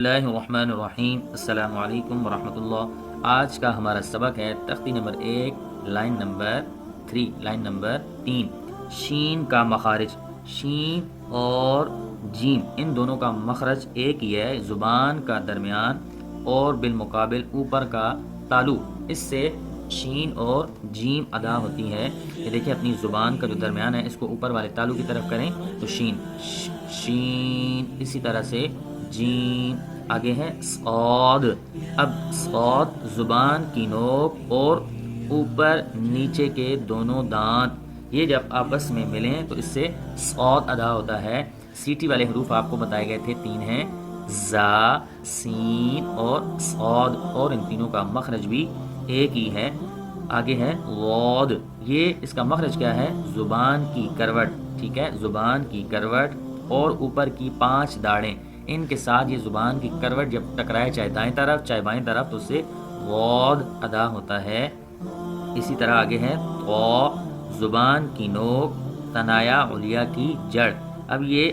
اللہ الرحمن الرحیم، السلام علیکم ورحمۃ اللہ۔ آج کا ہمارا سبق ہے تختی number 1، line number 3، line number 3۔ شین کا مخارج، شین اور جیم ان دونوں کا مخرج ایک ہی ہے، زبان کا درمیان اور بالمقابل اوپر کا تالو، اس سے شین اور جیم ادا ہوتی ہے۔ یہ دیکھیں اپنی زبان کا جو درمیان ہے اس کو اوپر والے تالو کی طرف کریں تو شین شین، اسی طرح سے جیم، آگے ہے صاد۔ اب صاد زبان کی نوک اور اوپر نیچے کے دونوں دانت، یہ جب آپس میں ملیں تو اس سے صاد ادا ہوتا ہے۔ سیٹی والے حروف آپ کو بتائے گئے تھے، 3 ہیں، زا، سین اور صاد، اور ان تینوں کا مخرج بھی ایک ہی ہے۔ آگے ہے غاد، یہ اس کا مخرج کیا ہے؟ زبان کی کروٹ، ٹھیک ہے، زبان کی کروٹ اور اوپر کی 5 داڑیں، ان کے ساتھ یہ زبان کی کروٹ جب ٹکرائے، چاہے دائیں طرف چاہے بائیں طرف، تو اس سے غاد ادا ہوتا ہے۔ اسی طرح آگے ہے طا، زبان کی نوک، تنایا علیا کی جڑ۔ اب یہ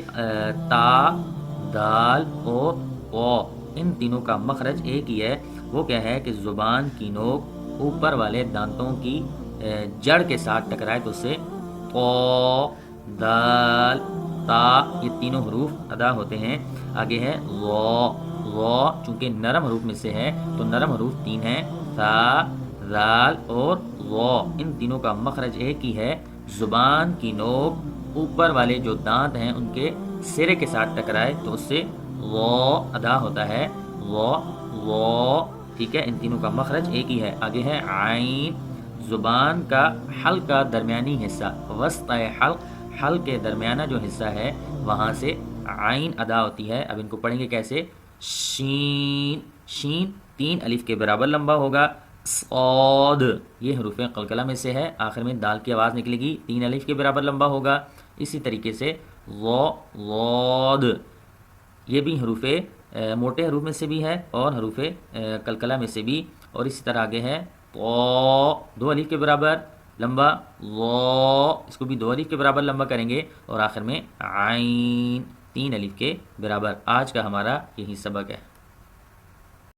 تا، دال اور قا، ان تینوں کا مخرج ایک ہی ہے۔ وہ کیا ہے کہ زبان کی نوک اوپر والے دانتوں کی جڑ کے ساتھ ٹکرائے تو اس سے قا، دال، تا، یہ تینوں حروف ادا ہوتے ہیں۔ آگے ہے غا، غا چونکہ نرم حروف میں سے ہے تو نرم حروف 3 ہیں، ثا، ذال اور غا، ان تینوں کا مخرج ایک ہی ہے۔ زبان کی نوک اوپر والے جو دانت ہیں ان کے سرے کے ساتھ ٹکرائے تو اس سے غا ادا ہوتا ہے، غا، غا، ٹھیک ہے، ان تینوں کا مخرج ایک ہی ہے۔ آگے ہے عین، زبان کا حلق کا درمیانی حصہ، وسط حلق، حلق کے درمیانہ جو حصہ ہے وہاں سے عین ادا ہوتی ہے۔ اب ان کو پڑھیں گے کیسے؟ شین، شین 3 الف کے برابر لمبا ہوگا، صاد، یہ حروف قلقلہ میں سے ہے، آخر میں دال کی آواز نکلے گی، 3 الف کے برابر لمبا ہوگا۔ اسی طریقے سے غا، غاد، یہ بھی حروف موٹے حروف میں سے بھی ہے اور حروف قلقلہ میں سے بھی۔ اور اسی طرح آگے ہے طا، 2 الف کے برابر لمبا، غا، اس کو بھی 2 الف کے برابر لمبا کریں گے، اور آخر میں عین 3 الف کے برابر۔ آج کا ہمارا یہی سبق ہے۔